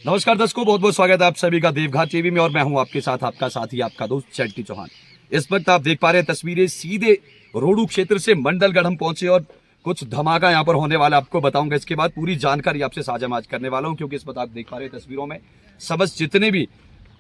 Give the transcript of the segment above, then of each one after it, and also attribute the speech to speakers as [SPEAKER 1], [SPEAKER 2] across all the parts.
[SPEAKER 1] नमस्कार दर्शकों, बहुत बहुत स्वागत है आप सभी का देवघाट टीवी में और मैं हूं आपके साथ आपका साथी आपका दोस्त चैटी चौहान। इस वक्त आप देख पा रहे हैं तस्वीरें सीधे रोडू क्षेत्र से मंडलगढ़ हम पहुंचे और कुछ धमाका यहां पर होने वाला आपको बताऊंगा। इसके बाद पूरी जानकारी आपसे साझा आज करने वाला हूं क्योंकि इस वक्त आप देख पा रहे हैं तस्वीरों में समस्त जितने भी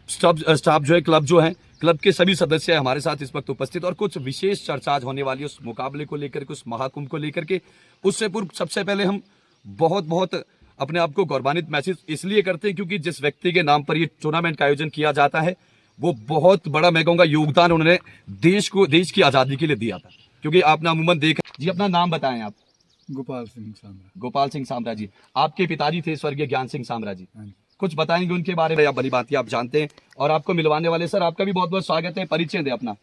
[SPEAKER 1] स्टाफ जो है क्लब के सभी सदस्य हमारे साथ इस वक्त उपस्थित और कुछ विशेष चर्चा होने वाली है उस मुकाबले को लेकर के, उस महाकुंभ को लेकर के। उससे पूर्व सबसे पहले हम बहुत अपने आप को गौरवान्वित महसूस इसलिए करते हैं क्योंकि जिस व्यक्ति के नाम पर ये टूर्नामेंट का आयोजन किया जाता है वो बहुत बड़ा, मैं कहूँगा, योगदान उन्होंने देश की आज़ादी के लिए दिया था। क्योंकि आपने अमूमन देखा जी। अपना नाम बताएं आप।
[SPEAKER 2] गोपाल सिंह सामरा।
[SPEAKER 1] गोपाल सिंह सामरा जी। आपके पिताजी थे स्वर्गीय ज्ञान सिंह सामरा जी। कुछ बताएंगे उनके बारे में? बड़ी बात है, आप जानते हैं। और आपको मिलवाने वाले सर आपका भी बहुत बहुत स्वागत है। परिचय दें अपना।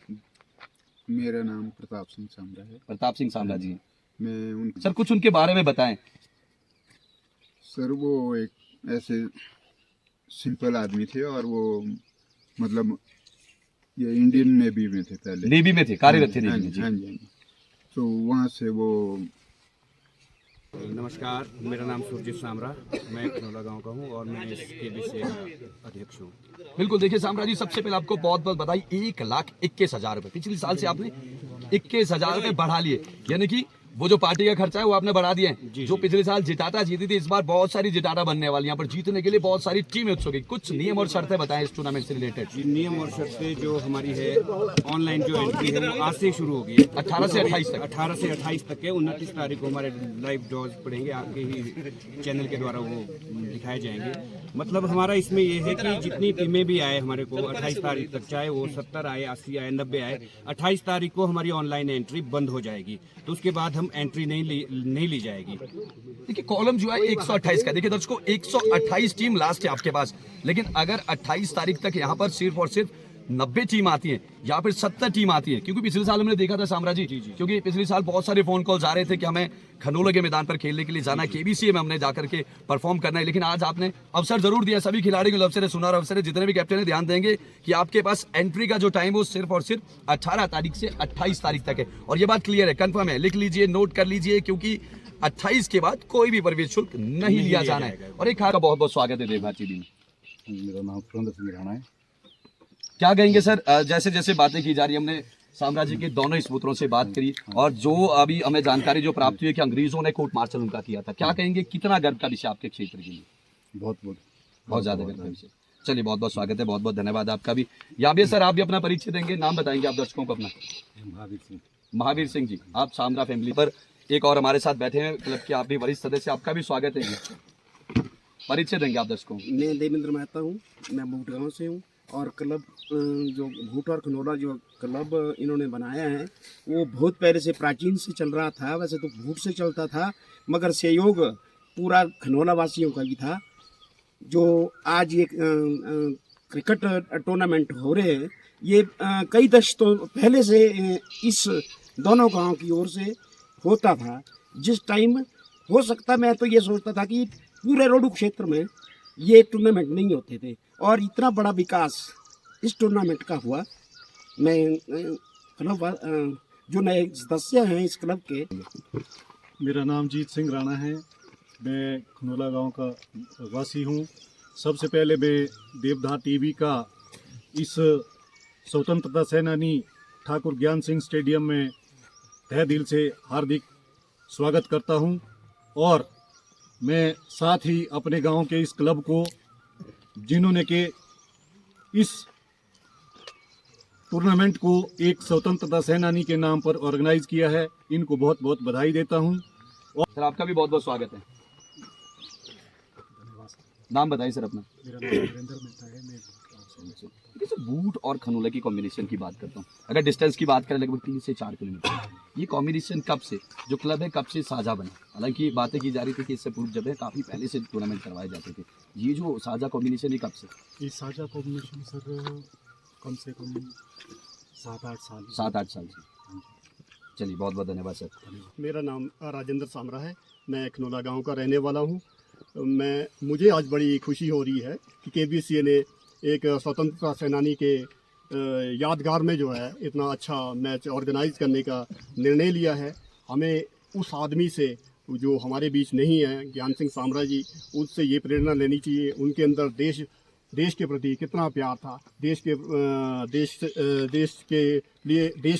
[SPEAKER 2] मेरा नाम प्रताप सिंह सामरा है।
[SPEAKER 1] प्रताप सिंह सामरा जी।
[SPEAKER 2] मैं
[SPEAKER 1] सर कुछ उनके बारे में बताएं।
[SPEAKER 2] सर वो एक ऐसे सिंपल आदमी थे और वो मतलब ये इंडियन नेवी में थे, पहले
[SPEAKER 1] नेवी में थे, कार्यरत थे नेवी में जी।
[SPEAKER 2] हाँ जी। तो वहाँ से वो।
[SPEAKER 3] नमस्कार, मेरा नाम सुरजीत सामरा, मैं खनौला गांव का हूं और मैं इस केबीसी का अध्यक्ष हूं।
[SPEAKER 1] बिल्कुल, देखिए सामरा जी, सबसे पहले आपको बहुत बहुत बधाई। 1,21,000 रुपए पिछले साल से आपने 21,000 रुपए बढ़ा लिए, यानी कि वो जो पार्टी का खर्चा है वो आपने बढ़ा दिया है। जो पिछले साल जिताता जीती थी, इस बार बहुत सारी जिताता बनने वाली। यहाँ पर जीतने के लिए बहुत सारी टीमें उत्सुक है। कुछ नियम और शर्तें बताएं इस टूर्नामेंट से रिलेटेड।
[SPEAKER 3] नियम और शर्तें जो हमारी है, ऑनलाइन जो एंट्री है वो आज से शुरू होगी है
[SPEAKER 1] 18 से 28 तक।
[SPEAKER 3] 18 से 28 तक के 29 तारीख को हमारे लाइव ड्रॉज पड़ेंगे, आपके ही चैनल के द्वारा वो दिखाए जाएंगे। मतलब हमारा इसमें ये है कि जितनी टीमें भी आए हमारे को 28 तारीख तक, चाहे वो 70 आए, 80 आए, 90 आए, 28 तारीख को हमारी ऑनलाइन एंट्री बंद हो जाएगी। तो उसके बाद हम एंट्री नहीं ली जाएगी।
[SPEAKER 1] देखिए कॉलम जो है 128 का। देखिए दर्शकों, 128 टीम लास्ट है आपके पास, लेकिन अगर 28 तारीख तक यहाँ पर सिर्फ और सिर्फ 90 टीम आती है या फिर 70 टीम आती है, क्योंकि पिछले साल हमने देखा था सामरा जी, क्योंकि पिछले साल बहुत सारे फोन कॉल्स आ रहे थे कि हमें खनौला के मैदान पर खेलने के लिए जाना है, केबीसी में हमने जाकर के परफॉर्म करना है। लेकिन आज आपने अवसर जरूर दिया, सभी खिलाड़ियों को अवसर है, सुनहरा अवसर है। जितने भी कैप्टन है ध्यान देंगे कि आपके पास एंट्री का जो टाइम है वो सिर्फ और सिर्फ 18 तारीख से 28 तारीख तक है। और ये बात क्लियर है, कंफर्म है, लिख लीजिए, नोट कर लीजिए, क्योंकि 28 के बाद कोई भी प्रवेश शुल्क नहीं लिया जाना है। और एक का बहुत बहुत स्वागत है देवघाट टीवी में।
[SPEAKER 2] मेरा नाम सुरेंद्र सिंह राणा है।
[SPEAKER 1] क्या कहेंगे सर, जैसे जैसे बातें की जा रही है, हमने साम्राज्य के दोनों स्पूत्रों से बात करी और जो अभी हमें जानकारी जो प्राप्त हुई है कि अंग्रेजों ने कोर्ट मार्शल उनका किया था, क्या कहेंगे, कितना गर्व का विषय आपके क्षेत्र के लिए? बहुत ज्यादा गर्व का विषय। चलिए, बहुत बहुत स्वागत है, बहुत बहुत धन्यवाद आपका भी। यहाँ भी सर आप भी अपना परिचय देंगे, नाम बताएंगे आप दर्शकों को अपना? महावीर सिंह जी। आप सामरा फैमिली पर एक और हमारे साथ बैठे हैं क्लब के, आप भी वरिष्ठ सदस्य, आपका भी स्वागत है। परिचय देंगे आप दर्शकों?
[SPEAKER 4] मैं देवेंद्र मेहता हूँ, मैं भूट गाँव से हूँ और क्लब जो भूट और खनौला जो क्लब इन्होंने बनाया है वो बहुत पहले से प्राचीन से चल रहा था। वैसे तो भूट से चलता था, मगर सहयोग पूरा खनौला वासियों का भी था। जो आज ये क्रिकेट टूर्नामेंट हो रहे हैं, ये कई दशकों पहले से इस दोनों गांव की ओर से होता था। जिस टाइम हो सकता, मैं तो ये सोचता था कि पूरे रोडू क्षेत्र में ये टूर्नामेंट नहीं होते थे और इतना बड़ा विकास इस टूर्नामेंट का हुआ। मैं क्लब जो नए सदस्य हैं इस क्लब के।
[SPEAKER 5] मेरा नाम जीत सिंह राणा है, मैं खनौला गांव का वासी हूं। सबसे पहले मैं देवघाट टीवी का इस स्वतंत्रता सेनानी ठाकुर ज्ञान सिंह स्टेडियम में तहे दिल से हार्दिक स्वागत करता हूं और मैं साथ ही अपने गांव के इस क्लब को, जिन्होंने के इस टूर्नामेंट को एक स्वतंत्रता सेनानी के नाम पर ऑर्गेनाइज किया है, इनको बहुत बहुत बधाई देता हूं। और
[SPEAKER 1] सर आपका भी बहुत बहुत स्वागत है। नाम बताइए सर अपना?
[SPEAKER 5] मेरा नाम वीरेंद्र मेहता है, मैं
[SPEAKER 1] जैसे बूट और खनौला की कॉम्बिनेशन की बात करता हूँ, अगर डिस्टेंस की बात करें लगभग 3 से 4 किलोमीटर, ये कॉम्बिनेशन कब से जो क्लब है कब से साझा बना? हालांकि बातें की जा रही थी कि इससे पूर्व जब है काफ़ी पहले से टूर्नामेंट करवाए जाते थे, ये जो साझा कॉम्बिनेशन ये कब से?
[SPEAKER 5] ये साझा कॉम्बिनेशन सर कम से कम 7-8 साल।
[SPEAKER 1] 7-8 साल से। चलिए, बहुत बहुत धन्यवाद सर।
[SPEAKER 6] मेरा नाम राजेंद्र सामरा है, मैं खनौला गांव का रहने वाला हूं। मुझे आज बड़ी खुशी हो रही है कि केबीसी ने एक स्वतंत्रता सेनानी के यादगार में जो है इतना अच्छा मैच ऑर्गेनाइज करने का निर्णय लिया है। हमें उस आदमी से जो हमारे बीच नहीं है, ज्ञान सिंह सामरा जी, उनसे ये प्रेरणा लेनी चाहिए। उनके अंदर देश के प्रति कितना प्यार था, देश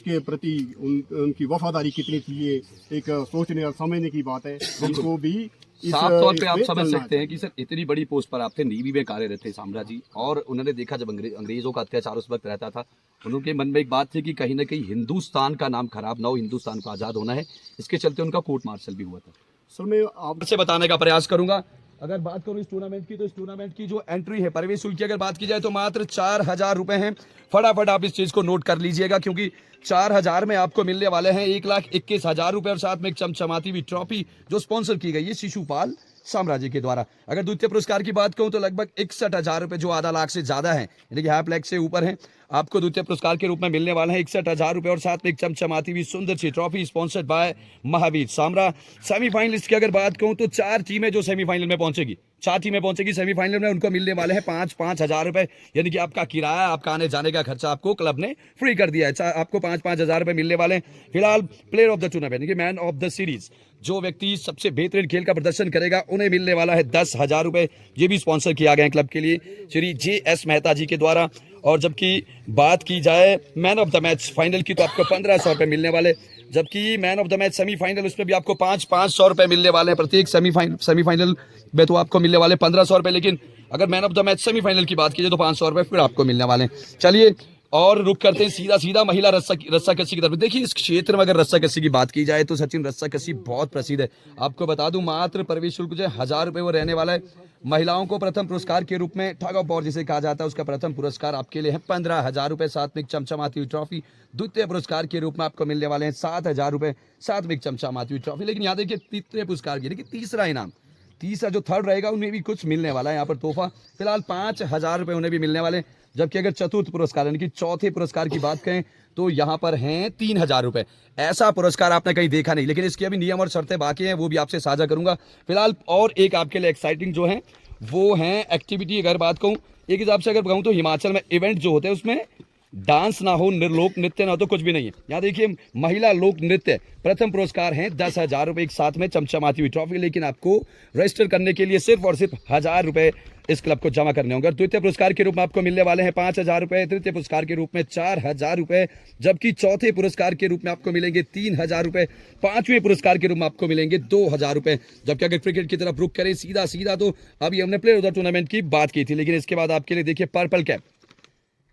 [SPEAKER 6] के प्रति उनकी वफादारी कितनी थी, ये एक सोचने और समझने की बात है। उनको भी
[SPEAKER 1] साफ तौर पे आप समझ सकते हैं कि सर इतनी बड़ी पोस्ट पर आप थे, नेवी में कार्यरत थे सामरा जी, और उन्होंने देखा जब अंग्रेजों का अत्याचार उस वक्त रहता था, उनके मन में एक बात थी कि कहीं ना कहीं हिंदुस्तान का नाम खराब ना हो, हिंदुस्तान को आज़ाद होना है। इसके चलते उनका कोर्ट मार्शल भी हुआ था।
[SPEAKER 6] सर मैं
[SPEAKER 1] आपसे बताने का प्रयास करूंगा। अगर बात करूं इस टूर्नामेंट की, तो इस टूर्नामेंट की जो एंट्री है, प्रवेश शुल्क की अगर बात की जाए तो मात्र 4,000 रुपए हैं। फटाफट आप इस चीज को नोट कर लीजिएगा, क्योंकि 4,000 में आपको मिलने वाले हैं 1,21,000 रुपए और साथ में एक चमचमाती हुई ट्रॉफी जो स्पॉन्सर की गई है शिशुपाल साम्राज्य के द्वारा। अगर द्वितीय पुरस्कार की बात कहूं तो लगभग 61,000 रुपए, जो आधा लाख से ज्यादा है, यानी कि हाफ लाख से ऊपर है, आपको द्वितीय पुरस्कार के रूप में मिलने वाला है 61,000 रुपए और साथ में एक चमचमाती हुई सुंदर सी trophy sponsored by Mahavir Samra. Semifinalist की अगर बात कहूं तो 4 टीमें जो सेमीफाइनल में पहुंचेगी, 4 टीमें पहुंचेगी सेमीफाइनल में, उनको मिलने वाले हैं 5-5 हजार रुपए, यानी कि आपका किराया, आपका आने जाने का खर्चा आपको क्लब ने फ्री कर दिया है। आपको 5-5 हजार रुपए मिलने वाले हैं। फिलहाल प्लेयर ऑफ द टूर्नामेंट, यानी कि मैन ऑफ द सीरीज, जो व्यक्ति सबसे बेहतरीन खेल का प्रदर्शन करेगा उन्हें मिलने वाला है 10,000 रुपए। ये भी स्पॉन्सर किया गया है क्लब के लिए श्री JS मेहता जी के द्वारा। और जबकि बात की जाए man of the match final की, तो आपको 1,500 रुपए मिलने वाले, जबकि man of the match semifinal, उसमें भी आपको 500 रुपए मिलने वाले हैं। प्रत्येक सेमीफाइनल में तो आपको मिलने वाले 1,500 रुपए, लेकिन अगर man of the match semifinal की बात की जाए तो 500 रुपए फिर आपको मिलने वाले हैं। चलिए और रुक करते हैं सीधा महिला रस्साकशी की तरफ। देखिए इस क्षेत्र में अगर रस्साकशी की बात की जाए तो सचिन रस्साकशी बहुत प्रसिद्ध है। आपको बता दूं मात्र प्रवेश शुल्क जो 1,000 रुपए वो रहने वाला है। महिलाओं को प्रथम पुरस्कार के रूप में ठग ऑफ वॉर जिसे कहा जाता है, उसका प्रथम पुरस्कार आपके लिए है 15,000 रुपए, साथ में एक चमचमाती हुई ट्रॉफी। द्वितीय पुरस्कार के रूप में आपको मिलने वाले हैं 7,000 रुपए, साथ में एक चमचमाती हुई ट्रॉफी। लेकिन यहाँ देखिए तृतीय पुरस्कार की, तीसरा इनाम, तीसरा जो थर्ड रहेगा उन्हें भी कुछ मिलने वाला है यहाँ पर तोहफा। फिलहाल 5,000 रुपए उन्हें भी मिलने वाले। जबकि अगर चतुर्थ पुरस्कार यानी कि चौथे पुरस्कार की बात करें तो यहाँ पर हैं 3,000 रुपए। ऐसा पुरस्कार आपने कहीं देखा नहीं, लेकिन इसके अभी नियम और शर्तें बाकी हैं, वो भी आपसे साझा करूंगा। फिलहाल और एक आपके लिए एक्साइटिंग जो है वो है एक्टिविटी। अगर बात कहूँ एक हिसाब से अगर कहूँ तो हिमाचल में इवेंट जो होते हैं उसमें डांस ना हो, लोक नृत्य ना हो तो कुछ भी नहीं है। यहाँ देखिए महिला लोक नृत्य प्रथम पुरस्कार है 10,000 रुपए, एक साथ में चमचमाती हुई ट्रॉफी। लेकिन आपको रजिस्टर करने के लिए सिर्फ और सिर्फ 1,000 रुपए इस क्लब को जमा करने होंगे। द्वितीय पुरस्कार के रूप में आपको मिलने वाले हैं 5,000 रुपए, तृतीय पुरस्कार के रूप में 4,000 रुपए, जबकि चौथे पुरस्कार के रूप में आपको मिलेंगे 3,000 रुपए, पांचवें पुरस्कार के रूप में आपको मिलेंगे 2,000 रुपए। जबकि अगर क्रिकेट की तरफ रुख करें सीधा तो अभी हमने प्लेयर ऑफ द टूर्नामेंट की बात की थी, लेकिन इसके बाद आपके लिए देखिए पर्पल कैप।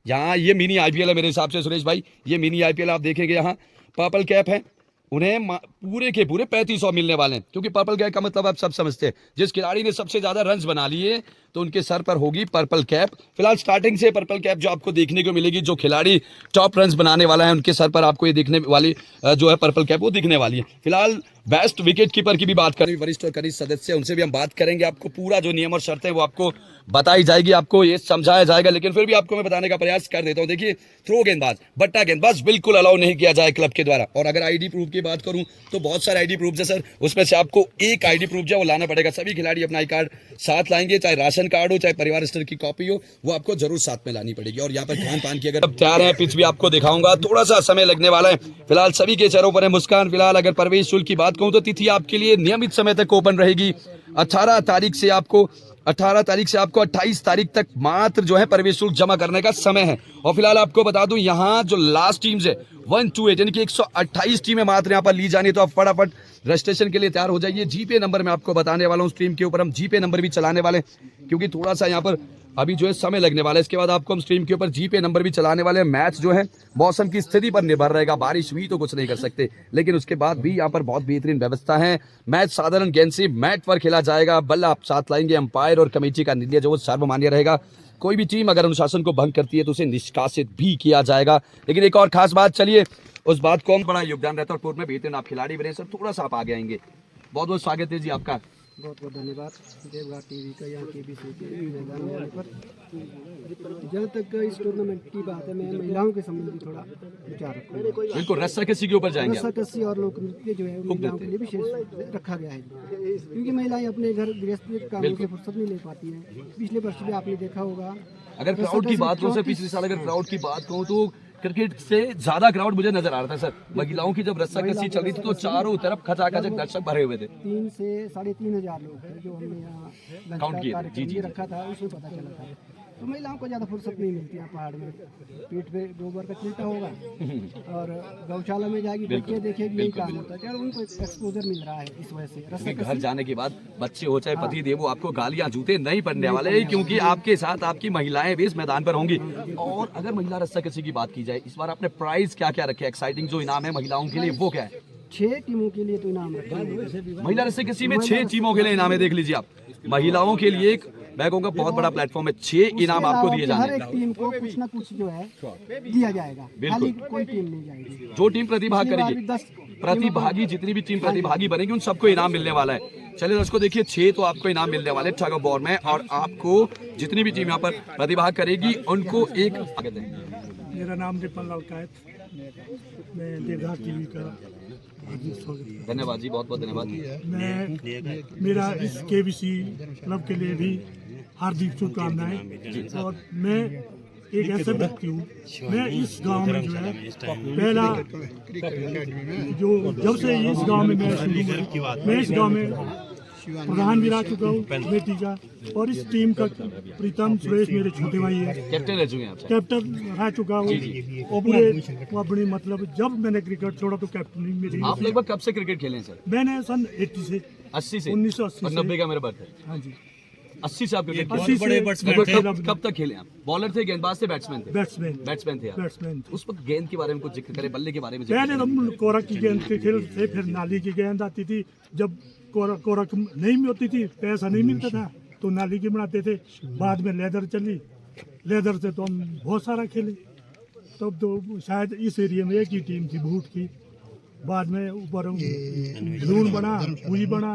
[SPEAKER 1] यहाँ ये मिनी IPL है मेरे हिसाब से सुरेश भाई, ये मिनी IPL आप देखेंगे, यहाँ पर्पल कैप है, उन्हें पूरे के पूरे 3,500 मिलने वाले हैं। क्योंकि पर्पल कैप का मतलब आप सब समझते हैं, जिस खिलाड़ी ने सबसे ज्यादा रन्स बना लिए तो उनके सर पर होगी पर्पल कैप। फिलहाल स्टार्टिंग से पर्पल कैप जो आपको देखने को मिलेगी, जो खिलाड़ी टॉप रन्स बनाने वाला है उनके सर पर आपको ये दिखने वाली जो है पर्पल कैप वो दिखने वाली है। फिलहाल बेस्ट विकेट कीपर की भी बात करें, वरिष्ठ और कनिष्ठ सदस्य, उनसे भी हम बात करेंगे। आपको पूरा जो नियम और शर्तें वो आपको बताई जाएगी, आपको ये समझाया जाएगा, लेकिन फिर भी आपको मैं बताने का प्रयास कर देता हूं। देखिए थ्रो गेंदबाज, बट्टा गेंदबाज बिल्कुल अलाउ नहीं किया जाए क्लब के द्वारा। और अगर ID प्रूफ की बात करूं तो बहुत सारे ID प्रूफ है सर, उसमें से आपको एक ID प्रूफ जो वो लाना पड़ेगा। सभी खिलाड़ी अपना I कार्ड साथ लाएंगे, चाहे राशन कार्ड हो चाहे परिवार रजिस्टर की कॉपी हो, वो आपको जरूर साथ में लानी पड़ेगी। और यहाँ पर खान पान की अगर अब तैयार है, पिच भी आपको दिखाऊंगा, थोड़ा सा समय लगने वाला है। फिलहाल सभी के चेहरों पर है मुस्कान। फिलहाल अगर प्रवेश शुल्क की बात कहूं तो तिथि आपके लिए नियमित समय तक ओपन रहेगी। 18 तारीख से आपको 28 तारीख तक मात्र जो है प्रवेश शुल्क जमा करने का समय है। और फिलहाल आपको बता दूं यहाँ जो लास्ट टीम्स है 1 to 8 यानी कि 128 टीमें मात्र यहाँ पर ली जानी, तो आप फटाफट रजिस्ट्रेशन के लिए तैयार हो जाइए। जीपे नंबर मैं आपको बताने वाला हूँ, स्ट्रीम के ऊपर हम जीपे नंबर भी चलाने वाले हैं, क्योंकि थोड़ा सा यहाँ पर अभी जो है समय लगने वाला है। इसके बाद आपको हम स्ट्रीम के ऊपर जीपे नंबर भी चलाने वाले हैं। मैच जो है मौसम की स्थिति पर निर्भर रहेगा, बारिश हुई तो कुछ नहीं कर सकते, लेकिन उसके बाद भी यहाँ पर बहुत बेहतरीन व्यवस्था है। मैच साधारण गेंद से मैट पर खेला जाएगा, बल्ला आप साथ लाएंगे, अंपायर और कमेटी का निर्णय जो वो सर्वमान्य रहेगा। कोई भी टीम अगर अनुशासन को भंग करती है तो उसे निष्कासित भी किया जाएगा। लेकिन एक और खास बात, चलिए उस बात को हम बड़ा योगदान रहता है और कोर्ट में बेहतरीन आप खिलाड़ी बने सर, थोड़ा सा आप आगे आएंगे। बहुत बहुत स्वागत है जी आपका।
[SPEAKER 7] बहुत बहुत धन्यवाद देवघाट टीवी का, यहाँ KBC के मैदान में आने पर। जहाँ तक इस टूर्नामेंट की बात है, मैं महिलाओं के संबंधी थोड़ा विचार रखूँगा।
[SPEAKER 1] बिल्कुल रस्साकशी के ऊपर जाएंगे।
[SPEAKER 7] रस्साकशी और लोक नृत्य जो है महिलाओं के लिए विशेष रखा गया है, क्योंकि महिलाएं अपने घर गृहस्थ कामों से फुर्सत नहीं ले पाती हैं। पिछले वर्ष भी आपने देखा होगा।
[SPEAKER 1] अगर क्राउड की बात हो सर, पिछले साल अगर क्राउड की बात कहूँ तो क्रिकेट से ज्यादा क्राउड मुझे नजर आ रहा था सर। महिलाओं की जब रस्साकशी चल रही थी तो चारों तरफ खचाखच दर्शक भरे हुए थे।
[SPEAKER 7] 3 से 3,500 लोग थे जो हमने यहाँ लंच
[SPEAKER 1] काउंट
[SPEAKER 7] का
[SPEAKER 1] किए थे,
[SPEAKER 7] कार्यक्रम
[SPEAKER 1] जी,
[SPEAKER 7] भी रखा था, उसमें पता चला था। तो महिलाओं को ज़्यादा फुर्सत नहीं मिलती है पहाड़ में, पीठ पे गोबर का चिल्टा होगा और गौशाला में जाएगी, बच्चे देखेगी, यही काम होता है। यार उनको एक्सपोजर मिल रहा है इस वजह से।
[SPEAKER 1] क्योंकि घर जाने के बाद बच्चे हो चाहे पति देव, वो आपको गालियां जूते नहीं पड़ने वाले, क्योंकि आपके साथ आपकी महिलाएं भी इस मैदान पर होंगी। और अगर महिला रस्साकशी की बात की जाए, इस बार आपने प्राइज क्या क्या रखे? एक्साइटिंग जो इनाम है महिलाओं के लिए वो क्या है?
[SPEAKER 7] 6 टीमों के लिए तो इनाम रखे हैं।
[SPEAKER 1] महिला रस्साकशी में 6 टीमों के लिए इनाम है। देख लीजिए आप, महिलाओं के लिए एक मैं कहूँगा बहुत बड़ा प्लेटफॉर्म है। 6 इनाम आपको दिए जाने
[SPEAKER 7] हर एक टीम को कुछ ना कुछ जो है दिया जाएगा, खाली कोई टीम नहीं जाएगी।
[SPEAKER 1] जो टीम प्रतिभाग
[SPEAKER 7] पिछली बार
[SPEAKER 1] करेगी,
[SPEAKER 7] भी 10
[SPEAKER 1] प्रतिभागी जितनी भी टीम प्रतिभागी बनेगी उन सबको इनाम मिलने वाला है। चलिए दोस्तों देखिए, 6 तो आपको इनाम मिलने वाले टग ऑफ वॉर में, और आपको जितनी भी टीम यहाँ पर प्रतिभाग करेगी उनको एक
[SPEAKER 8] मेरा नाम रिपन लाल कायत, मैं देवघाट टीवी का हार्दिक स्वागत है।
[SPEAKER 1] धन्यवाद जी, बहुत बहुत धन्यवाद।
[SPEAKER 8] मैं मेरा इस केबीसी क्लब के लिए भी हार्दिक शुभकामनाएं। और मैं एक ऐसा व्यक्ति हूँ, मैं इस गांव में जो है पहला जो जब से इस गांव में मैं इस गांव में प्रधान भी रह चुका हूँ कमेटी का, और इस टीम का प्रीतम सुरेश मेरे छोटे भाई है,
[SPEAKER 1] कैप्टन रह चुके हैं आप।
[SPEAKER 8] कैप्टन रह चुका हूँ। और पूरे अपनी मतलब जब मैंने क्रिकेट छोड़ा तो कैप्टन ही मेरी।
[SPEAKER 1] आप लगभग कब से क्रिकेट खेले हैं सर?
[SPEAKER 8] मैंने सन 80 से
[SPEAKER 1] 80 से
[SPEAKER 8] 1980
[SPEAKER 1] और 90 का मेरा बर्थ है।
[SPEAKER 8] हाँ जी
[SPEAKER 1] 80 से आप क्रिकेट
[SPEAKER 8] 80 से
[SPEAKER 1] लगभग कब तक खेले आप? बॉलर थे, गेंदबाज थे, बैट्समैन थे?
[SPEAKER 8] बैट्समैन
[SPEAKER 1] बैट्समैन थे आप।
[SPEAKER 8] बैट्समैन
[SPEAKER 1] उस वक्त गेंद के बारे में कुछ जिक्र करें, बल्ले के बारे में
[SPEAKER 8] पहले हम कोरक की गेंद के खेलते, फिर नाली की गेंद आती थी। जब कोरक नहीं होती थी, पैसा नहीं मिलता था, तो नाली की बनाते थे। बाद में लेदर चली, लेदर से तो हम बहुत सारा खेले। तब तो शायद इस एरिया में एक ही टीम थी भूट की, बाद में ऊपर लून बना, पूरी बना,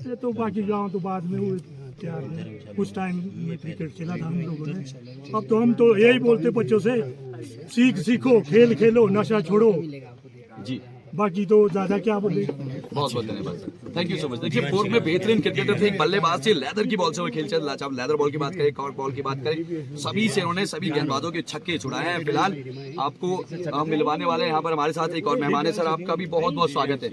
[SPEAKER 8] ये तो बाकी गांव तो बाद में हुए तैयार है। कुछ टाइम में क्रिकेट खेला था हम लोगों ने। अब तो हम तो यही बोलते बच्चों से, सीखो, खेल खेलो, नशा छोड़ो।
[SPEAKER 1] जी
[SPEAKER 8] बाकी तो ज्यादा क्या बोले।
[SPEAKER 1] बहुत बहुत धन्यवाद sir, thank you so much. देखिए फोर्क में बेहतरीन क्रिकेटर थे, एक बल्लेबाज थे, लेदर की बॉल से वो खेल चल रहा। लेदर बॉल की बात करें, कॉर्क बॉल की बात करें, सभी से उन्होंने सभी गेंदबाजों के छक्के छुड़ाए हैं। फिलहाल आपको हम मिलवाने वाले हैं यहाँ पर हमारे साथ एक और मेहमान है। सर आपका भी बहुत बहुत स्वागत है।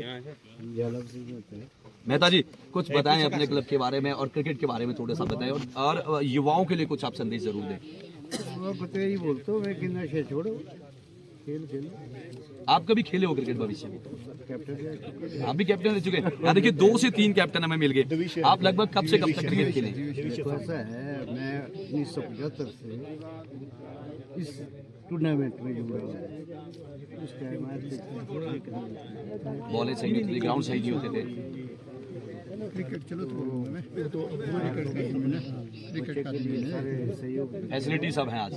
[SPEAKER 1] मेहता जी कुछ बताएं अपने क्लब के बारे में और क्रिकेट के बारे में थोड़ा सा बताएं, और युवाओं के लिए कुछ आप संदेश जरूर दें।
[SPEAKER 4] यही बोलते हो, मैं कि नशे छोड़ो, खेल खेलो।
[SPEAKER 1] आप कभी खेले हो क्रिकेट भविष्य में? आप भी कैप्टन रह चुके हैं। यहाँ देखिए 2 से 3 कैप्टन हमें मिल गए। आप लगभग कब से कब तक क्रिकेट खेले?
[SPEAKER 4] ऐसा है, मैं 1975 से इस टूर्नामेंट में जुड़ा हूँ। उस टाइम
[SPEAKER 1] बॉलें सही नहीं थी, ग्राउंड सही नहीं होते थे।
[SPEAKER 2] क्रिकेट चलो तो क्रिकेट का
[SPEAKER 1] फैसिलिटी सब है आज,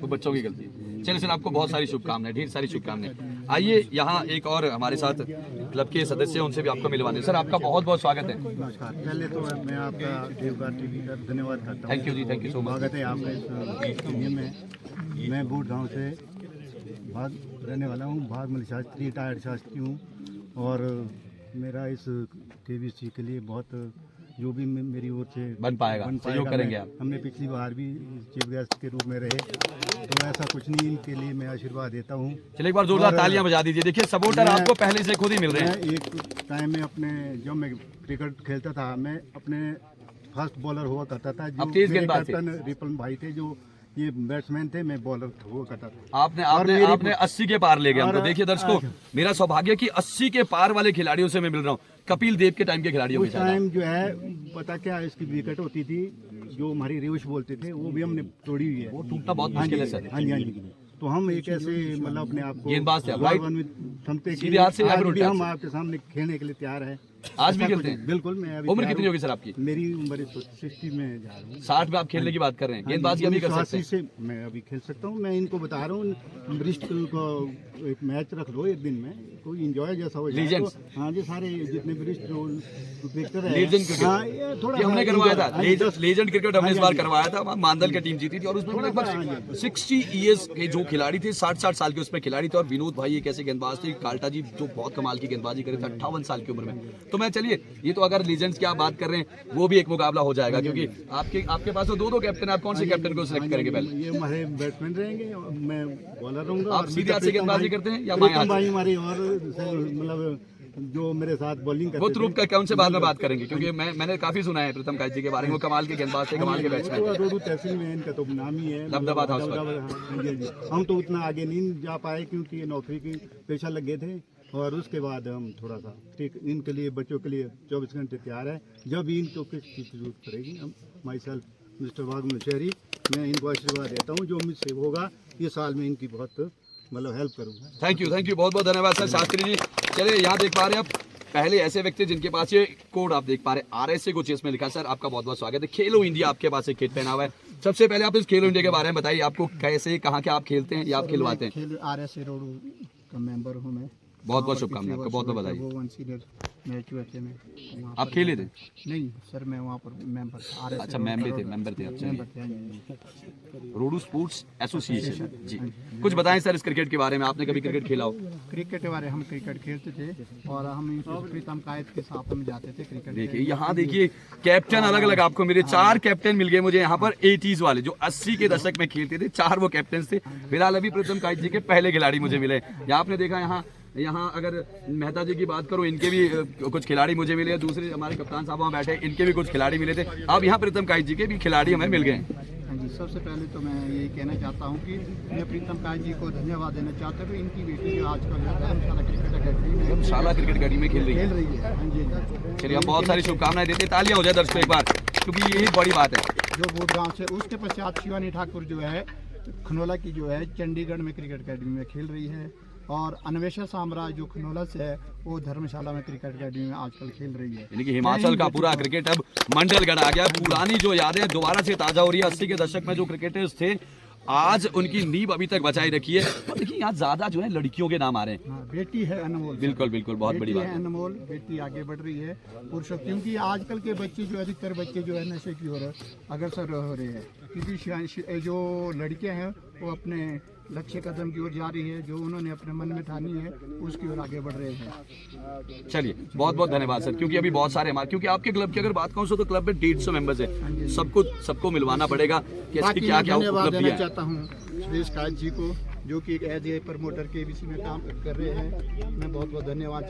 [SPEAKER 1] तो बच्चों की गलती है। चलिए सर आपको बहुत सारी शुभकामनाएं, ढेर सारी शुभकामनाएं। आइए यहाँ एक और हमारे साथ क्लब के सदस्य हैं, उनसे भी आपका मिलवाने। सर आपका बहुत बहुत स्वागत है।
[SPEAKER 5] नमस्कार। पहले तो मैं आपका देवघाट टीवी का धन्यवाद करता हूँ।
[SPEAKER 1] Thank you ji, thank you so much.
[SPEAKER 5] स्वागत है आपका इस स्टेडियम में। मैं बूट गांव से भाग रहने वाला हूँ, भाग मल शास्त्री, रिटायर्ड शास्त्री हूँ। और मेरा इस केबीसी के लिए बहुत जो भी मेरी ओर से
[SPEAKER 1] बन पाएगा, सहयोग करेंगे आप।
[SPEAKER 5] हमने पिछली बार भी चीफ गेस्ट के रूप में रहे, तो ऐसा कुछ नहीं, इनके लिए मैं आशीर्वाद देता हूँ।
[SPEAKER 1] चलिए एक बार जोरदार तालियां बजा दीजिए। देखिए सपोर्टर आपको पहले से खुद ही मिल रहे हैं।
[SPEAKER 5] मैं एक टाइम में अपने जब मैं क्रिकेट खेलता था, मैं अपने फास्ट बॉलर हुआ करता था। जो
[SPEAKER 1] आप तेज
[SPEAKER 5] मेरे
[SPEAKER 1] गेंदबाज थे।
[SPEAKER 5] कैप्टन रिपन भाई थे, जो ये बैट्समैन थे, मैं बॉलर हुआ करता था।
[SPEAKER 1] आपने 80 के पार ले गए हमको। देखिए दर्शकों, मेरा सौभाग्य कि 80 के पार वाले खिलाड़ियों से मैं मिल रहा हूँ, कपिल देव के टाइम के खिलाड़ियों के
[SPEAKER 5] उस
[SPEAKER 1] साथ।
[SPEAKER 5] टाइम जो है पता क्या इसकी विकेट होती थी, जो हमारी रेवश बोलते थे, वो भी हमने तोड़ी हुई है।
[SPEAKER 1] वो टूटना बहुत मुश्किल है सर।
[SPEAKER 5] हाँ जी, हाँ जी। तो हम एक ऐसे मतलब अपने आप को
[SPEAKER 1] गेंदबाज थे आप, राइट?
[SPEAKER 5] समझते कि
[SPEAKER 1] सीधे हाथ से या
[SPEAKER 5] आज
[SPEAKER 1] फिर
[SPEAKER 5] भी
[SPEAKER 1] उल्टा
[SPEAKER 5] हम
[SPEAKER 1] से?
[SPEAKER 5] आपके सामने खेलने के लिए तैयार है।
[SPEAKER 1] आज भी
[SPEAKER 5] ऐसा
[SPEAKER 1] खेलते
[SPEAKER 5] कुछ-
[SPEAKER 1] हैं?
[SPEAKER 5] बिल्कुल। मैं अभी
[SPEAKER 1] उम्र
[SPEAKER 5] तैयार
[SPEAKER 1] कितनी
[SPEAKER 5] हूँ।
[SPEAKER 1] होगी सर आपकी?
[SPEAKER 5] मेरी उम्र 60 में जा रहा हूँ।
[SPEAKER 1] 60 में आप खेलने की बात कर रहे हैं, गेंदबाजी अभी कर सकते हैं।
[SPEAKER 5] से मैं अभी खेल सकता हूँ। मैं इनको बता रहा हूँ, वरिष्ठ को एक मैच रख लो एक दिन में, कोई एंजॉय जैसा हो जाए।
[SPEAKER 1] Legends।
[SPEAKER 5] तो हाँ जी, सारे जितने वरिष्ठ जो क्रिकेटर है,
[SPEAKER 1] Legend cricket।
[SPEAKER 5] हाँ, ये थोड़ा
[SPEAKER 1] ये हमने
[SPEAKER 5] सा
[SPEAKER 1] करवाया था,
[SPEAKER 5] enjoy- हाँ जी,
[SPEAKER 1] लेजेंड क्रिकेट हमने इस बार
[SPEAKER 5] हाँ जी।
[SPEAKER 1] करवाया था। वहाँ मानदल की टीम जीती थी और उसमें लगभग 60 ईयर्स के जो खिलाड़ी थे, 60 साल के उसमें खिलाड़ी थे। और विनोद भाई एक ऐसे गेंदबाज थे, काल्टा जी जो बहुत कमाल की गेंदबाजी करे थे 58 साल की उम्र में। तो मैं चलिए, ये तो अगर लीजेंड्स की आप बात कर रहे हैं वो भी एक मुकाबला हो जाएगा, क्योंकि आपके पास तो दो कैप्टन, आप कौन से कैप्टन को सिलेक्ट करेंगे पहले?
[SPEAKER 6] ये हमारे बैट्समैन रहेंगे, मैं बॉलर रहूंगा।
[SPEAKER 1] आप सीधे हाथ से गेंदबाजी करते हैं या बाएं हाथ से?
[SPEAKER 6] भाई हमारी और मतलब जो मेरे साथ बॉलिंग करते
[SPEAKER 1] वो तो रूप का उनसे बाद में बात करेंगे, क्योंकि मैंने काफी सुना है प्रीतम कायत जी के बारे में, वो कमाल के गेंदबाज थे, कमाल के बैट्समैन थे।
[SPEAKER 6] रोडू तहसील में इनका तो नाम ही है,
[SPEAKER 1] दबदबा था उस वक्त।
[SPEAKER 6] हाँ जी, जी। हम तो उतना आगे नहीं जा पाए क्योंकि नौकरी की पेशा लगे थे, और उसके बाद हम थोड़ा सा ठीक इनके लिए, बच्चों के लिए 24 घंटे तैयार है। जब भी इनको किसी चीज़ की जरूरत पड़ेगी, हम माई सेल्फ मिस्टर भागमल शहरी, मैं इनको आशीर्वाद देता हूँ, जो मुझसे होगा ये साल में इनकी बहुत मतलब हेल्प करूँगा।
[SPEAKER 1] थैंक यू, बहुत बहुत धन्यवाद सर। शास्त्री जी, चलिए यहाँ देख पा रहे हैं आप पहले ऐसे व्यक्ति जिनके पास ये कोड आप देख पा रहे हैं, RSA कुछ इसमें लिखा। सर आपका बहुत बहुत स्वागत है। खेलो इंडिया आपके पास एक किट पहना हुआ है। सबसे पहले आप इस खेलो इंडिया के बारे में बताइए, आपको कैसे, कहाँ के आप खेलते हैं या आप खिलवाते हैं?
[SPEAKER 9] खेल RSA रोडू का मेंबर हूँ मैं।
[SPEAKER 1] बहुत बहुत शुभकामनाएं आपको, बहुत बहुत बधाई।
[SPEAKER 9] वो 1 सीनियर मैच हुए थे में,
[SPEAKER 1] आप खेले थे?
[SPEAKER 9] नहीं सर, मैं वहाँ पर मेंबर RSA।
[SPEAKER 1] अच्छा, मेंबर थे आप। रोडू स्पोर्ट्स एसोसिएशन जी, कुछ बताएं सर इस क्रिकेट के बारे में, आपने कभी क्रिकेट खेला हो?
[SPEAKER 9] क्रिकेट के बारे में हम क्रिकेट खेलते थे, और हम प्रीतम कायत के साथ हम जाते थे क्रिकेट।
[SPEAKER 1] देखिए यहाँ देखिए कैप्टन अलग अलग आपको मिले, 4 कैप्टन मिल गए मुझे यहाँ पर 80s वाले, जो 80 के दशक में खेलते थे, 4 वो कैप्टन थे। फिलहाल अभी प्रीतम कायत जी के पहले खिलाड़ी मुझे मिले। यहाँ आपने देखा, यहाँ अगर मेहता जी की बात करूं, इनके भी कुछ खिलाड़ी मुझे मिले, दूसरे हमारे कप्तान साहब वहाँ बैठे, इनके भी कुछ खिलाड़ी मिले थे। अब यहाँ प्रीतम कायत जी के भी खिलाड़ी हमें मिल गए।
[SPEAKER 9] हाँ जी, सबसे पहले तो मैं यही कहना चाहता हूँ कि मैं प्रीतम कायत जी को धन्यवाद देना चाहता हूँ। इनकी बेटी जो आजकल धर्मशाला क्रिकेट अकेडमी में खेल रही है। हाँ जी,
[SPEAKER 1] चलिए हम बहुत सारी शुभकामनाएं देते हैं। तालियां हो जाए दर्शकों एक बार, क्योंकि यही बड़ी बात है।
[SPEAKER 9] जो बोध गाँव से, उसके पश्चात शिवानी ठाकुर जो है खनौला की, जो है चंडीगढ़ में क्रिकेट अकेडमी में खेल रही है, और अन्वेषा सामरा जो खनौला से है वो धर्मशाला में क्रिकेट अकेडमी में आजकल खेल रही है।
[SPEAKER 1] यानी कि हिमाचल का पूरा क्रिकेट अब मंडलगढ़ आ गया। पुरानी जो यादें दोबारा से ताजा हो रही है। 80 के दशक में जो क्रिकेटर्स थे, आज उनकी नींव अभी तक बचाई रखी है। और देखिए यहाँ ज्यादा जो है लड़कियों के नाम आ रहे हैं।
[SPEAKER 9] हाँ, बेटी है अनमोल।
[SPEAKER 1] बिल्कुल बिल्कुल, बहुत बड़ी बात है।
[SPEAKER 9] अनमोल बेटी आगे बढ़ रही है पुरुषों, क्योंकि आजकल के बच्चे जो, अधिकतर बच्चे जो है नशे की ओर अग्रसर हो रहे हैं, क्योंकि जो लड़कियां हैं वो अपने लक्ष्य कदम की ओर जा रही है, जो उन्होंने अपने मन में ठानी है उसकी ओर आगे बढ़ रहे हैं।
[SPEAKER 1] चलिए बहुत बहुत धन्यवाद सर, क्योंकि अभी बहुत सारे हमारे, क्योंकि आपके क्लब की अगर बात करूँ तो क्लब में 150 मेंबर्स है, सबको मिलवाना पड़ेगा कि इसकी क्या क्या उपलब्धि है।
[SPEAKER 9] चाहता हूँ सुरेश कायत जी को, जो कि एक एज ए प्रमोटर के KBC में काम कर रहे हैं। मैं बहुत बहुत धन्यवाद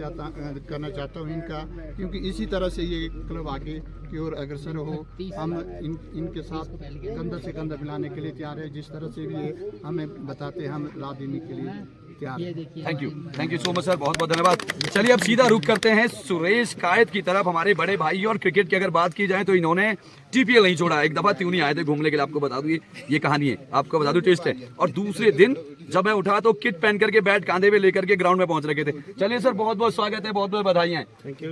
[SPEAKER 9] करना चाहता हूँ इनका, क्योंकि इसी तरह से ये क्लब आगे की ओर अग्रसर हो। हम इनके साथ कंधा से कंधा मिलाने के लिए तैयार है। जिस तरह से भी ये हमें बताते हैं, हम राह देने के लिए तैयार हैं।
[SPEAKER 1] Thank you so much sir, बहुत बहुत धन्यवाद। चलिए अब सीधा रुख करते हैं सुरेश कायत की तरफ, हमारे बड़े भाई। और क्रिकेट की अगर बात की जाए तो इन्होंने TPL नहीं छोड़ा। एक दफा त्यूनी आए थे घूमने के लिए, आपको बता दूं ये कहानी है, आपको बता दूं ट्विस्ट है। और दूसरे दिन जब मैं उठा तो किट पहन करके बैट कांधे पे लेकर के ग्राउंड में पहुंच रखे थे। चलिए सर, बहुत बहुत स्वागत है, बहुत बहुत बधाई।
[SPEAKER 3] थैंक यू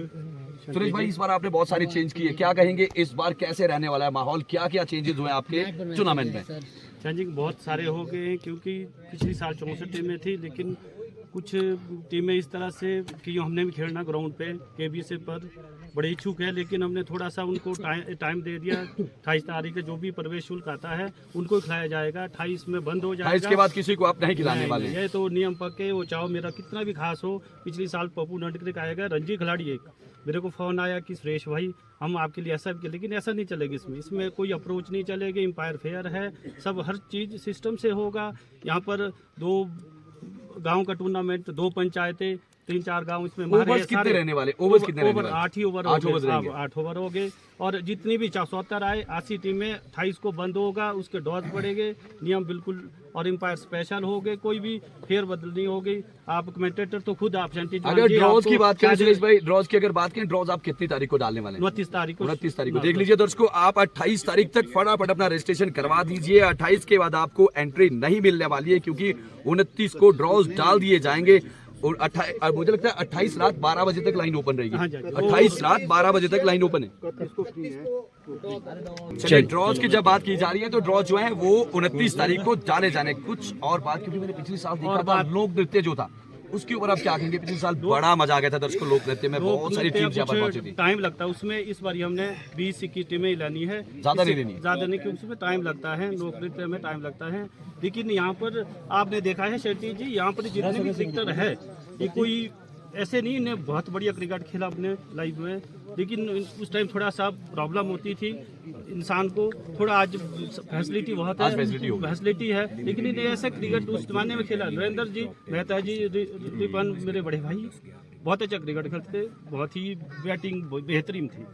[SPEAKER 1] सुरेश भाई, इस बार आपने बहुत सारी चेंज की है, क्या कहेंगे इस बार कैसे रहने वाला है माहौल, क्या क्या चेंजेस हुए आपके टूर्नामेंट में?
[SPEAKER 10] चेंजिंग बहुत सारे हो गए हैं, क्योंकि पिछली साल 64 टीमें थी, लेकिन कुछ टीमें इस तरह से कि हमने भी खेलना ग्राउंड पे KBC पर बड़े इच्छुक है, लेकिन हमने थोड़ा सा उनको टाइम दे दिया। 28 तारीख को जो भी प्रवेश शुल्क आता है उनको खिलाया जाएगा, 28 में बंद हो जाएगा।
[SPEAKER 1] इसके बाद किसी को आप नहीं खिलाने वाले?
[SPEAKER 10] ये तो नियम पक्के, वो चाहो मेरा कितना भी खास हो। पिछली साल पप्पू नटक्रिक आएगा, रणजी खिलाड़ी एक, मेरे को फ़ोन आया कि सुरेश भाई हम आपके लिए ऐसा, लेकिन ऐसा नहीं चलेगा। इसमें कोई अप्रोच नहीं चलेगी, एम्पायर फेयर है, सब हर चीज़ सिस्टम से होगा। यहाँ पर 2 गांव का टूर्नामेंट, 2 पंचायतें, 3-4 गांव इसमें
[SPEAKER 1] ओवर्स कितने रहने वाले? ओवर्स कितने रहने वाले?
[SPEAKER 10] 8 ही ओवर, 8 ओवर हो गए। और जितनी भी 74 आए, 80 टीमें, 28 को बंद होगा, उसके डॉज पड़ेंगे, नियम बिल्कुल, और एम्पायर स्पेशल हो गए, कोई भी फेर बदल नहीं होगी। आप कमेंटेटर तो खुद एब्सेंटी।
[SPEAKER 1] अगर ड्रॉज की बात करें सुरेश भाई, ड्रॉज की अगर बात करें, ड्रॉज आप कितनी तारीख को डालने वाले हैं?
[SPEAKER 10] 29 तारीख को।
[SPEAKER 1] 29 तारीख को देख लीजिए दर्शकों, आप 28 तारीख तक फटाफट अपना रजिस्ट्रेशन करवा दीजिए। 28 के बाद आपको एंट्री नहीं मिलने वाली है, क्योंकि 29 को ड्रॉज डाल दिए जाएंगे। और मुझे लगता है 28 रात 12 बजे तक लाइन ओपन रहेगी। 28 रात 12 बजे तक लाइन ओपन है। चलिए ड्रॉज की जब बात की जा रही है, तो ड्रॉ जो है वो 29 तारीख को डाले जाने। कुछ और बात, क्योंकि मैंने पिछले साल देखा था लोक नृत्य जो था, उसके ऊपर आप क्या कहेंगे? पिछले साल बड़ा मजा आ गया था दर्शकों, लोक नृत्य में बहुत सारी टीम्स यहाँ पर पहुंची थी।
[SPEAKER 10] टाइम लगता है उसमें, इस बार हमने 20-21 टीमें लानी है,
[SPEAKER 1] ज्यादा नहीं लेनी,
[SPEAKER 10] ज्यादा नहीं, क्योंकि उसमें टाइम लगता है, लोक नृत्य में टाइम लगता है। लेकिन यहाँ पर आपने देखा है शेट्टी जी, यहाँ पर जितने भी क्रिकेटर है, ये कोई ऐसे नहीं, इन्हें बहुत बढ़िया क्रिकेट खेला अपने लाइफ में, लेकिन उस टाइम थोड़ा सा प्रॉब्लम होती थी इंसान को। थोड़ा आज फैसिलिटी बहुत है,
[SPEAKER 1] आज फैसिलिटी
[SPEAKER 10] है, लेकिन इन्हें ऐसा क्रिकेट उस जमाने में खेला। नरेंद्र जी मेहता जी, रिपन मेरे बड़े भाई बहुत अच्छा क्रिकेट खेलते, बहुत ही बैटिंग बेहतरीन थी।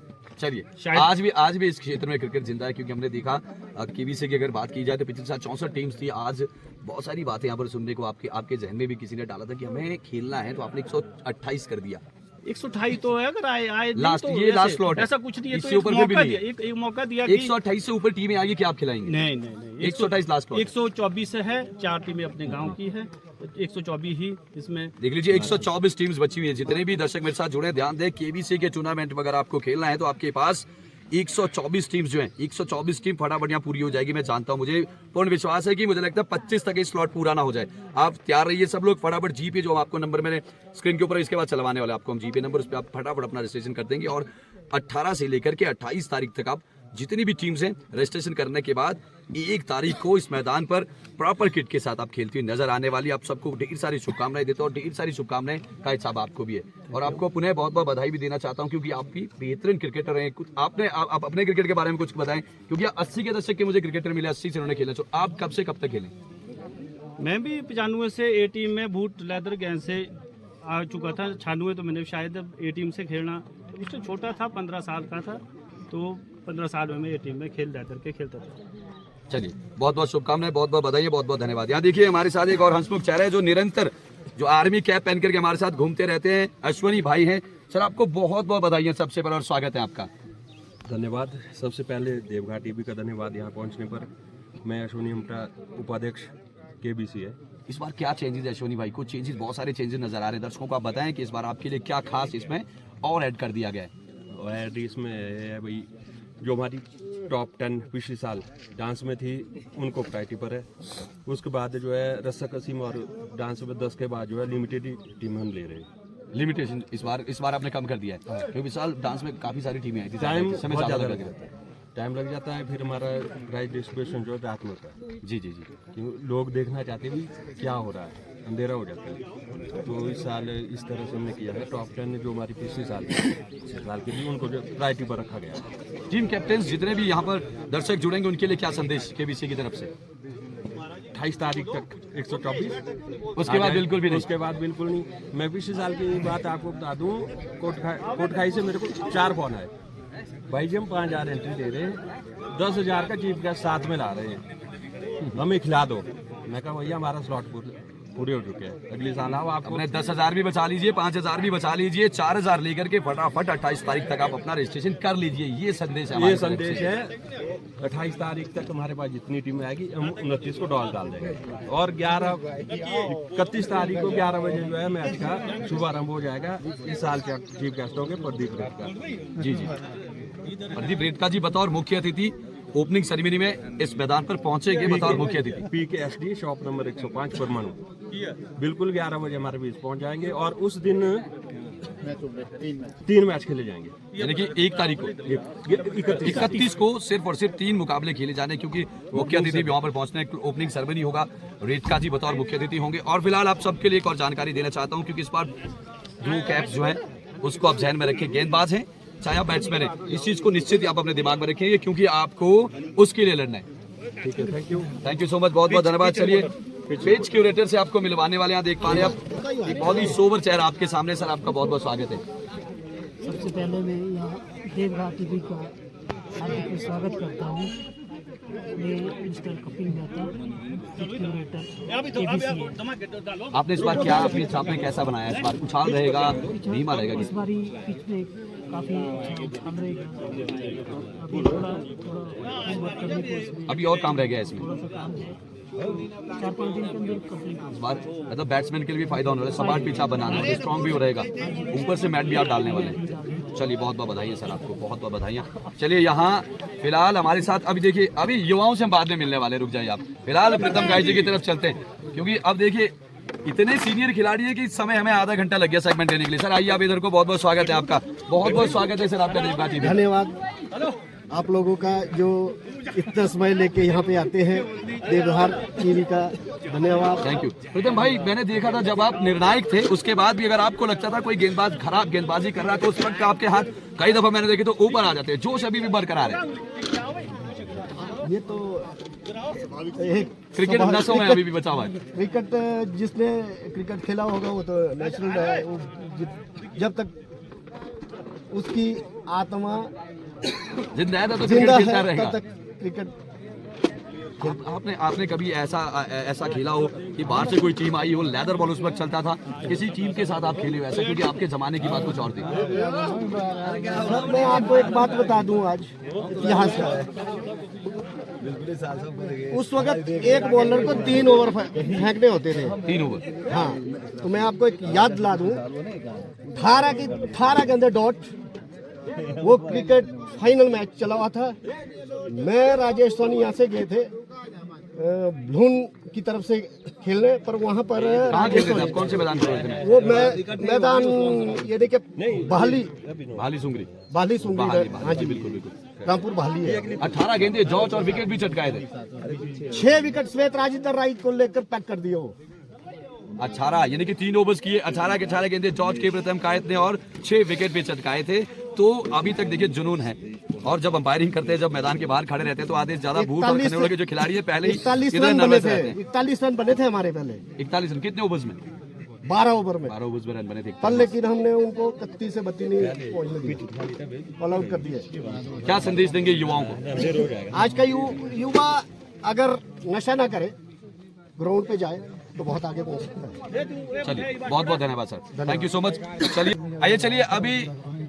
[SPEAKER 1] चलिए,
[SPEAKER 10] शायद-
[SPEAKER 1] आज भी इस क्षेत्र में क्रिकेट जिंदा है, क्योंकि हमने देखा केबीसी की अगर बात की जाए तो पिछले साल 64 टीम्स थी। आज बहुत सारी बातें यहाँ पर सुनने को आपके जहन में भी किसी ने डाला था कि हमें खेलना है, तो आपने 128 कर दिया।
[SPEAKER 10] 128 तो है, अगर आए
[SPEAKER 1] लास्ट,
[SPEAKER 10] तो
[SPEAKER 1] ये
[SPEAKER 10] ऐसे-
[SPEAKER 1] लास्ट स्लॉट है,
[SPEAKER 10] ऐसा कुछ नहीं है,
[SPEAKER 1] इससे
[SPEAKER 10] तो एक
[SPEAKER 1] ऊपर फिर भी
[SPEAKER 10] मौका
[SPEAKER 1] नहीं है।
[SPEAKER 10] दिया, एक मौका दिया कि
[SPEAKER 1] 128 से ऊपर टीमें आएगी क्या आप खिलाएंगे?
[SPEAKER 10] नहीं
[SPEAKER 1] 128 लास्ट स्लॉट।
[SPEAKER 10] 124 है, 4 टीमें अपने गांव की है, 124 ही इसमें।
[SPEAKER 1] देख लीजिए 124 टीम्स बची हुई है। जितने भी दर्शक मेरे साथ जुड़े, ध्यान दें, केबीसी के टूर्नामेंट में अगर आपको खेलना है तो आपके पास 124 टीम्स जो हैं, 124 टीम फटाफट यहाँ पूरी हो जाएगी। मैं जानता हूँ, मुझे पूर्ण विश्वास है कि मुझे लगता है 25 तक ये स्लॉट पूरा ना हो जाए। आप तैयार रहिए सब लोग, फटाफट जीपे जो आपको नंबर मेरे स्क्रीन के ऊपर इसके बाद चलवाने वाले आपको हम जीपे नंबर, उस पर आप फटाफट अपना रजिस्ट्रेशन कर देंगे और 18 से लेकर के 28 तारीख तक आप जितनी भी टीम्स हैं रजिस्ट्रेशन करने के बाद 1 तारीख को इस मैदान पर प्रॉपर किट के साथ आप खेलती हुई नजर आने वाली। आप सबको ढेर सारी शुभकामनाएं देता हूं और ढेर सारी शुभकामनाएं का हिसाब आपको भी है। और आपको पुनः बहुत बहुत बधाई भी देना चाहता हूं, क्योंकि आप भी बेहतरीन क्रिकेटर हैं। कुछ आपने आप अपने क्रिकेट के बारे में कुछ बताएं, क्योंकि 80 के दशक के मुझे क्रिकेटर मिले, 80 से उन्होंने खेला। तो आप कब से कब तक खेले?
[SPEAKER 10] मैं भी 95 से ए टीम में बूट लेदर गैंग से आ चुका था। 96 तो मैंने शायद ए टीम से खेलना, उस टाइम छोटा था, 15 साल का था, तो 15 साल में मैं ए टीम में खेल लेदर के खेलता था।
[SPEAKER 1] चलिए, बहुत बहुत शुभकामनाएं, बहुत बहुत बधाई, बहुत बहुत धन्यवाद। यहाँ देखिए हमारे साथ एक और हंसमुख चेहरा है जो निरंतर जो आर्मी कैप पहन करके हमारे साथ घूमते रहते हैं, अश्वनी भाई हैं। सर, आपको बहुत बहुत बधाई सबसे पहले और स्वागत है आपका।
[SPEAKER 11] धन्यवाद। सबसे पहले देवघाट टीवी का धन्यवाद यहाँ पहुँचने पर। मैं अश्वनी हमटा, उपाध्यक्ष केबीसी है।
[SPEAKER 1] इस बार क्या चेंजेस है अश्वनी भाई? कुछ चेंजेस, बहुत सारे चेंजेस नजर आ रहे हैं, दर्शकों को आप बताएं कि इस बार आपके लिए क्या खास इसमें और ऐड कर दिया गया है?
[SPEAKER 11] और इसमें है भाई, जो हमारी टॉप 10 पिछले साल डांस में थी उनको प्रायोरिटी पर है। उसके बाद जो है रस्सा कसीम और डांस में 10 के बाद जो है लिमिटेड टीम हम ले रहे हैं।
[SPEAKER 1] लिमिटेशन इस बार आपने कम कर दिया है, क्योंकि साल डांस में काफी सारी टीमें आई थी,
[SPEAKER 11] टाइम
[SPEAKER 1] समय
[SPEAKER 11] बहुत
[SPEAKER 1] ज़्यादा
[SPEAKER 11] ज़्यादा
[SPEAKER 1] लग
[SPEAKER 11] लग
[SPEAKER 1] गया।
[SPEAKER 11] जाता है, टाइम लग जाता है। फिर हमारा प्राइज डिस्ट्रीब्यूशन जो है रात में होता है,
[SPEAKER 1] जी जी जी।
[SPEAKER 11] क्योंकि लोग देखना चाहते भी क्या हो रहा है, अंधेरा हो जाता है। तो इस साल इस तरह से हमने किया है। टॉप 10 जो हमारी पिछले साल की थी उनको जो प्रायोरिटी पर रखा गया है।
[SPEAKER 1] टीम कैप्टन जितने भी यहाँ पर दर्शक जुड़ेंगे उनके लिए क्या संदेश केबीसी की तरफ से?
[SPEAKER 11] 28 तारीख तक 124,
[SPEAKER 1] उसके बाद बिल्कुल भी नहीं?
[SPEAKER 11] उसके बाद बिल्कुल नहीं। मैं पिछले साल की बात आपको बता दूं, कोटखाई से मेरे को 4 फोन आए, भाई जी हम 5000 एंट्री दे रहे हैं, 10,000 का चीफ गेस्ट साथ में ला रहे हैं, हमें खिला दो। मैं कहा भैया हमारा स्लॉट पूरे हो चुके हैं, अगले साल आओ। आपको
[SPEAKER 1] अपने 10,000 भी बचा लीजिए, 5,000 भी बचा लीजिए, 4,000 लेकर के फटाफट 28 तारीख तक आप अपना रजिस्ट्रेशन कर लीजिए। ये संदेश है,
[SPEAKER 11] ये संदेश है। 28 तारीख तक हमारे पास जितनी टीमें आएगी हम 29 को डाल देंगे और 31 तारीख को 11 बजे जो है मैच का शुभारंभ हो जाएगा। इस साल के चीफ गेस्ट होंगे प्रदीप रेत का।
[SPEAKER 1] जी जी, प्रदीप रेडका जी बतौर मुख्य अतिथि ओपनिंग सेरेमनी में इस मैदान पर पहुंचेंगे बतौर मुख्य अतिथि।
[SPEAKER 11] PKSD शॉप नंबर 105 परमाणु, बिल्कुल 11 बजे हमारे बीच पहुंच जाएंगे और उस दिन 3 मैच खेले जाएंगे।
[SPEAKER 1] यानी कि 1 तारीख को 31 को सिर्फ और सिर्फ 3 मुकाबले खेले जाने, क्योंकि मुख्य अतिथि भी वहां पर पहुंचने, ओपनिंग सेरेमनी होगा, रेडका जी बतौर मुख्य अतिथि होंगे। और फिलहाल आप सबके लिए एक और जानकारी देना चाहता हूं, क्योंकि इस बार ब्लू कैप्स जो है उसको आप ध्यान में रखें, गेंदबाज हैं चाहे आप बैट्समैन है, इस चीज को निश्चित आप अपने दिमाग में रखेंगे, क्योंकि आपको उसके लिए लड़ना है।
[SPEAKER 11] ठीक है,
[SPEAKER 1] थैंक यू सो मच, बहुत बहुत धन्यवाद। चलिए पेज क्यूरेटर से आपको मिलवाने वाले हैं, देख पा रहे हैं आप एक बहुत ही सोबर चेहरा आपके सामने। सर आपका बहुत बहुत स्वागत है।
[SPEAKER 7] सबसे पहले मैं यहाँ देवघाट टीवी का हार्दिक स्वागत करता हूँ। मैं mister Kapil Mehta, curator KBC है।
[SPEAKER 1] आपने इस बार क्या अपने छाप में कैसा बनाया? इस बार उछाल रहेगा, धीमा रहेगा?
[SPEAKER 7] इस बार पिच में काफ़ी अच्छा काम रहेगा, अभी थोड़ा होमवर्क करने को इसमें
[SPEAKER 1] अभी और काम रह गया है इसमें?
[SPEAKER 7] थोड़ा सा काम है, 4-5 दिन के अंदर कंप्लीट हो
[SPEAKER 1] इस बार मतलब बैट्समैन के लिए भी फायदा होने वाला है, सपाट पिच आप बनाना है, स्ट्रॉन्ग भी हो रहेगा, ऊपर से मैट भी आप डालने वाले हैं। चलिए बहुत बहुत बधाई सर, आपको बहुत बहुत बधाइयाँ। चलिए यहाँ फिलहाल हमारे साथ अभी देखिए, अभी युवाओं से हम बाद में मिलने वाले, रुक जाइए आप। फिलहाल प्रीतम गाय जी की तरफ चलते हैं, क्योंकि अब देखिए इतने सीनियर खिलाड़ी है कि इस समय हमें आधा घंटा लग गया सेगमेंट देने के लिए। सर आइए आप इधर को, बहुत बहुत स्वागत है आपका, बहुत बहुत स्वागत है सर आपका देवघाट टीवी।
[SPEAKER 4] धन्यवाद।
[SPEAKER 6] आप लोगों का जो इतना समय लेके यहाँ पे आते हैं, देवधार टीवी का धन्यवाद।
[SPEAKER 1] थैंक यू प्रीतम भाई। मैंने देखा था जब आप निर्णायक थे, उसके बाद भी अगर आपको लगता था कोई गेंदबाज खराब गेंदबाजी कर रहा है तो उस वक्त आपके हाथ कई दफा मैंने देखे तो ऊपर आ जाते हैं, जोश अभी भी बरकरार है।
[SPEAKER 6] ये तो एक
[SPEAKER 1] क्रिकेट नसों में अभी भी बचा हुआ है।
[SPEAKER 6] क्रिकेट जिसने क्रिकेट खेला होगा वो तो नेचुरल है, वो जब तक उसकी आत्मा
[SPEAKER 1] जिंदा है तो
[SPEAKER 6] जिंदा
[SPEAKER 1] क्रिकेट खेलता
[SPEAKER 6] है
[SPEAKER 1] रहेगा।
[SPEAKER 6] तब तक क्रिकेट
[SPEAKER 1] आपने कभी ऐसा खेला हो कि बाहर से कोई टीम आई हो, लेदर बॉल उस वक्त चलता था, किसी टीम के साथ आप खेले हो ऐसा, क्योंकि आपके जमाने की बात कुछ और थी।
[SPEAKER 6] सर मैं आपको एक बात बता दूं, आज इतिहास का है। उस वक्त एक बॉलर को 3 ओवर फेंकने होते थे।
[SPEAKER 1] 3 ओवर?
[SPEAKER 6] हाँ, तो मैं आपको एक याद दिला दूं, 18 के अंदर डॉट वो क्रिकेट फाइनल मैच चला हुआ था। मैं राजेश सोनी यहाँ से गए थे भलून की तरफ से खेलने, पर वहाँ पर
[SPEAKER 1] कहाँ खेलते थे आप? कौन से मैदान पे?
[SPEAKER 6] वो मैदान ये देखिए
[SPEAKER 1] भाली सुंगरी।
[SPEAKER 6] हाँ जी
[SPEAKER 1] बिल्कुल बिल्कुल,
[SPEAKER 6] रामपुर भाली है।
[SPEAKER 1] 18 गेंदे जॉर्ज और विकेट भी चटकाए थे।
[SPEAKER 6] 6 विकेट श्वेत राजेंद्र राय को लेकर पैक कर दिए वो।
[SPEAKER 1] 18 यानी कि 3 ओवर्स किए, 18 के 18 गेंदे जॉर्ज के प्रथम कायत ने और 6 विकेट भी चटकाए थे। तो अभी तक देखिए जुनून है, और जब अंपायरिंग करते हैं, जब मैदान के बाहर खड़े रहते हैं तो आदेश ज्यादा भूख और खनेवाला के जो खिलाड़ी है पहले ही
[SPEAKER 6] 41
[SPEAKER 1] इधर
[SPEAKER 6] रन बने
[SPEAKER 1] नर्वस
[SPEAKER 6] थे।
[SPEAKER 1] रहते हैं।
[SPEAKER 6] 41 रन बने थे हमारे पहले।
[SPEAKER 1] 41 रन कितने ओवर्स में?
[SPEAKER 6] 12 ओवर में
[SPEAKER 1] 12 ओवर्स में रन बने थे।
[SPEAKER 6] पर लेकिन हमने उनको 31 से 32 नहीं पहुंचने दिए, ऑल आउट कर दिए।
[SPEAKER 1] क्या संदेश देंगे युवाओं को?
[SPEAKER 6] आज का युवा अगर नशा ना करे, ग्राउंड पे जाए तो बहुत आगे पहुंच सकता है।
[SPEAKER 1] चलिए बहुत बहुत धन्यवाद sir, thank you so much. चलिए अभी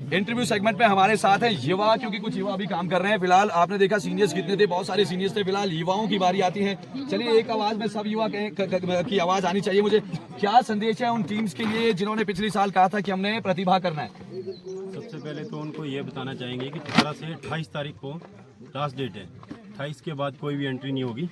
[SPEAKER 1] इंटरव्यू सेगमेंट में हमारे साथ हैं युवा, क्योंकि कुछ युवा अभी काम कर रहे हैं। फिलहाल आपने देखा सीनियर्स कितने थे, बहुत सारे सीनियर्स थे, फिलहाल युवाओं की बारी आती है। चलिए एक आवाज में सब युवा की आवाज आनी चाहिए मुझे। क्या संदेश है उन टीम्स के लिए जिन्होंने पिछले साल कहा था कि हमने प्रतिभा करना है?
[SPEAKER 10] सबसे पहले तो उनको ये बताना चाहेंगे कि 18 से 28 तारीख को लास्ट डेट है। 28 के बाद कोई भी एंट्री नहीं होगी।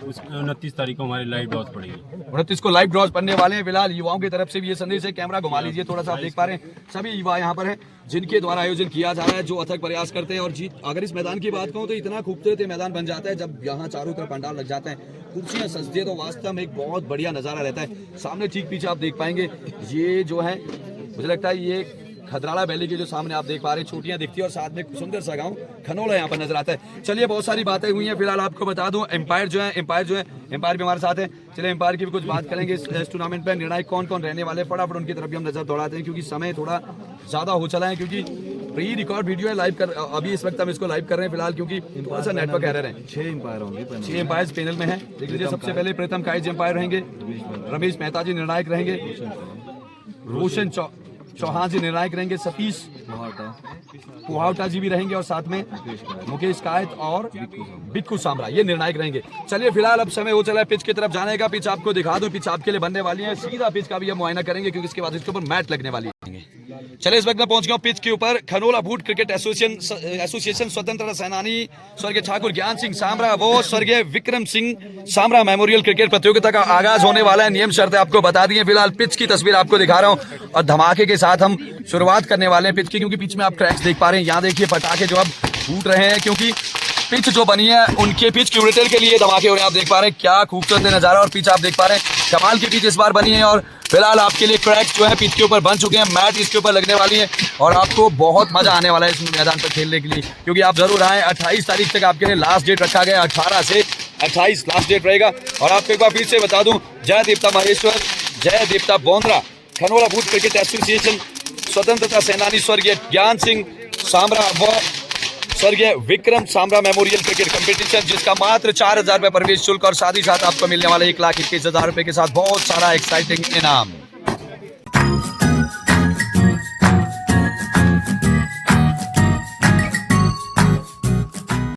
[SPEAKER 10] 29 तारीख को हमारे लाइव ड्रॉज पड़ेगी।
[SPEAKER 1] 29 को लाइव ड्रॉज पड़ने वाले हैं। फिलहाल युवाओं की तरफ से भी ये संदेश है, कैमरा घुमा लीजिए थोड़ा सा, आप देख पा रहे हैं सभी युवा यहाँ पर हैं जिनके द्वारा आयोजन किया जा रहा है, जो अथक प्रयास करते हैं और जीत। अगर इस मैदान की बात कहूँ तो इतना खूबसूरत ये मैदान बन जाता है जब यहाँ चारों तरफ पंडाल लग जाते हैं, कुर्सियाँ सजती है, तो वास्तव में एक बहुत बढ़िया नजारा रहता है। सामने ठीक पीछे आप देख पाएंगे ये जो है, मुझे लगता है ये खदराला वैली के जो सामने आप देख पा रहे हैं छोटियां दिखती है और साथ में सुंदर सा गांव खनोला यहाँ पर नजर आता है। चलिए बहुत सारी बातें हुई हैं, फिलहाल आपको बता दूं एम्पायर जो है एम्पायर भी हमारे साथ है। चलिए एम्पायर की भी कुछ बात करेंगे इस टूर्नामेंट पर। निर्णायक कौन कौन रहने वाले, फटाफट उनकी तरफ भी हम नजर दौड़ाते हैं क्योंकि समय थोड़ा ज्यादा हो चला है, क्योंकि प्री रिकॉर्ड वीडियो है लाइव कर, अभी इस वक्त हम इसको लाइव कर रहे हैं फिलहाल, क्योंकि थोड़ा सा नेटवर्क एरर है। 6 एम्पायर होंगे, 6 एम्पायर पैनल में है। देख लीजिए सबसे पहले प्रीतम काइज एम्पायर रहेंगे, रमेश मेहता जी निर्णायक रहेंगे, रोशन चौहान जी निर्णायक रहेंगे, सतीश कुहावटा जी भी रहेंगे और साथ में मुकेश कायत और बिक्कू सामरा ये निर्णायक रहेंगे। चलिए फिलहाल अब समय हो चला है पिच की तरफ जाने का। पिच आपको दिखा दूं, पिच आपके लिए बनने वाली है, सीधा पिच का भी हम मुआयना करेंगे क्योंकि इसके बाद इसके ऊपर मैट लगने वाली है। चलिए इस वक्त मैं पहुंच गया पिच के ऊपर। खनोला बूट क्रिकेट एसोसिएशन स्वतंत्रता सेनानी स्वर्गीय ठाकुर ज्ञान सिंह सामरा वो स्वर्गीय विक्रम सिंह सामरा मेमोरियल क्रिकेट प्रतियोगिता का आगाज होने वाला है। नियम शर्तें आपको बता दी हैं। फिलहाल पिच की तस्वीर आपको दिखा रहा हूं और धमाके के साथ हम शुरुआत करने वाले हैं पिच की, क्योंकि पिच में आप क्रैक्स देख पा रहे हैं। यहाँ देखिए पटाखे जो अब फूट रहे हैं, क्योंकि पिच जो बनी है उनके पिच क्यूरेटर के लिए धमाके हो रहे हैं। आप देख पा रहे हैं क्या खूबसूरत नजारा, और पिच आप देख पा रहे हैं कमाल की पिच इस बार बनी है। और फिलहाल आपके लिए क्रैक्स जो है पिच के ऊपर बन चुके हैं, मैट इसके ऊपर लगने वाली है और आपको बहुत मजा आने वाला है इस मैदान पर खेलने के लिए, क्योंकि आप जरूर आए। 28 तारीख तक आपके लिए लास्ट डेट रखा गया, 18 से 28 लास्ट डेट रहेगा। और आपको एक बार फिर से बता दूं, जय देवता महेश्वर, जय देवता बोंद्रा, खनोला बूट क्रिकेट एसोसिएशन स्वतंत्रता सेनानी स्वर्गीय ज्ञान सिंह सामरा व स्वर्गीय Vikram Samra memorial cricket competition, जिसका मात्र 4,000 रुपये प्रवेश शुल्क और साथ ही साथ आपको मिलने वाला 1,21,000 रुपये के साथ बहुत सारा एक्साइटिंग इनाम।